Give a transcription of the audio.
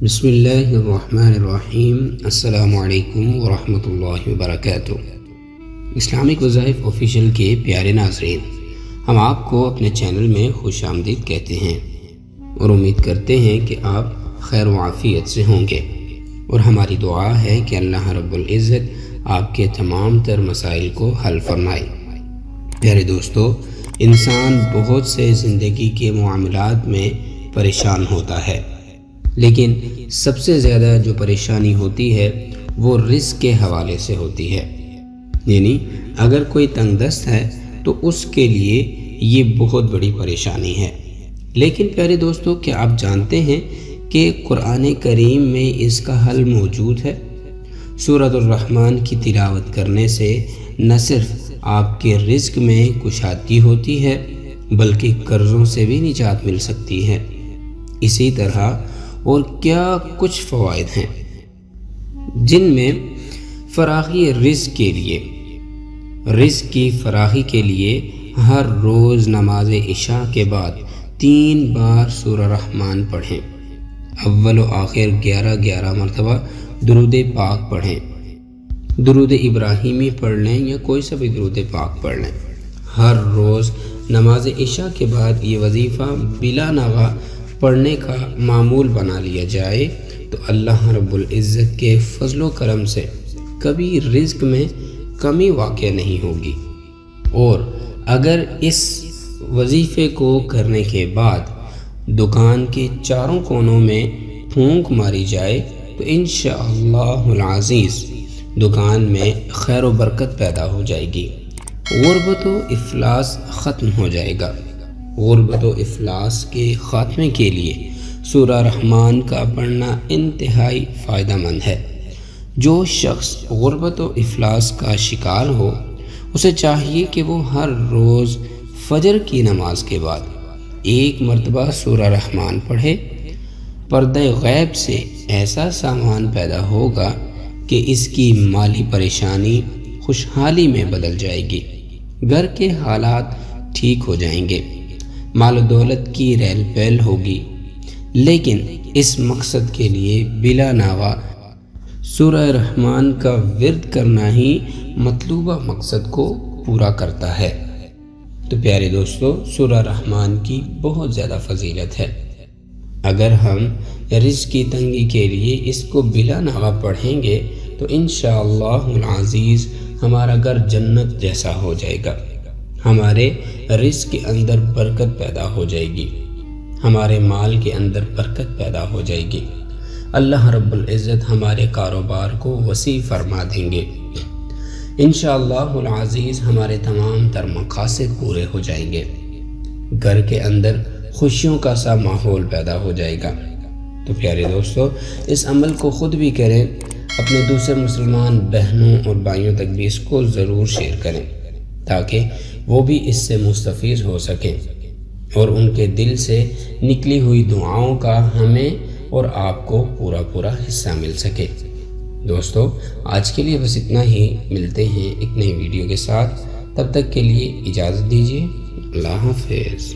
بسم اللہ الرحمن الرحیم۔ السلام علیکم ورحمۃ اللہ وبرکاتہ۔ اسلامک وظائف آفیشیل کے پیارے ناظرین، ہم آپ کو اپنے چینل میں خوش آمدید کہتے ہیں اور امید کرتے ہیں کہ آپ خیر و عافیت سے ہوں گے، اور ہماری دعا ہے کہ اللہ رب العزت آپ کے تمام تر مسائل کو حل فرمائے۔ پیارے دوستو، انسان بہت سے زندگی کے معاملات میں پریشان ہوتا ہے، لیکن سب سے زیادہ جو پریشانی ہوتی ہے وہ رزق کے حوالے سے ہوتی ہے۔ یعنی اگر کوئی تنگ دست ہے تو اس کے لیے یہ بہت بڑی پریشانی ہے۔ لیکن پیارے دوستو، کیا آپ جانتے ہیں کہ قرآن کریم میں اس کا حل موجود ہے؟ سورۃ الرحمن کی تلاوت کرنے سے نہ صرف آپ کے رزق میں کشادگی ہوتی ہے بلکہ قرضوں سے بھی نجات مل سکتی ہے۔ اسی طرح اور کیا کچھ فوائد ہیں، جن میں فراخی رزق کی فراخی کے لیے ہر روز نماز عشاء کے بعد 3 بار سورہ رحمان پڑھیں، اول و آخر 11 مرتبہ درود پاک پڑھیں، درود ابراہیمی پڑھ لیں یا کوئی سا بھی درود پاک پڑھ لیں۔ ہر روز نماز عشاء کے بعد یہ وظیفہ بلا نوا پڑھنے کا معمول بنا لیا جائے تو اللہ رب العزت کے فضل و کرم سے کبھی رزق میں کمی واقع نہیں ہوگی۔ اور اگر اس وظیفے کو کرنے کے بعد دکان کے چاروں کونوں میں پھونک ماری جائے تو انشاءاللہ العزیز دکان میں خیر و برکت پیدا ہو جائے گی، غربت و افلاس ختم ہو جائے گا۔ غربت و افلاس کے خاتمے کے لیے سورہ رحمان کا پڑھنا انتہائی فائدہ مند ہے۔ جو شخص غربت و افلاس کا شکار ہو اسے چاہیے کہ وہ ہر روز فجر کی نماز کے بعد 1 مرتبہ سورہ رحمان پڑھے۔ پردہ غیب سے ایسا سامان پیدا ہوگا کہ اس کی مالی پریشانی خوشحالی میں بدل جائے گی، گھر کے حالات ٹھیک ہو جائیں گے، مال و دولت کی ریل پیل ہوگی۔ لیکن اس مقصد کے لیے بلا نوا سورہ رحمان کا ورد کرنا ہی مطلوبہ مقصد کو پورا کرتا ہے۔ تو پیارے دوستو، سورہ رحمان کی بہت زیادہ فضیلت ہے۔ اگر ہم رزق کی تنگی کے لیے اس کو بلا نوا پڑھیں گے تو انشاءاللہ العزیز ہمارا گھر جنت جیسا ہو جائے گا، ہمارے رزق کے اندر برکت پیدا ہو جائے گی، ہمارے مال کے اندر برکت پیدا ہو جائے گی، اللہ رب العزت ہمارے کاروبار کو وسیع فرما دیں گے، انشاءاللہ العزیز ہمارے تمام تر مقاصد پورے ہو جائیں گے، گھر کے اندر خوشیوں کا سا ماحول پیدا ہو جائے گا۔ تو پیارے دوستو، اس عمل کو خود بھی کریں، اپنے دوسرے مسلمان بہنوں اور بھائیوں تک بھی اس کو ضرور شیئر کریں تاکہ وہ بھی اس سے مستفید ہو سکیں اور ان کے دل سے نکلی ہوئی دعاؤں کا ہمیں اور آپ کو پورا حصہ مل سکے۔ دوستو، آج کے لیے بس اتنا ہی، ملتے ہیں ایک نئی ویڈیو کے ساتھ، تب تک کے لیے اجازت دیجیے، اللہ حافظ۔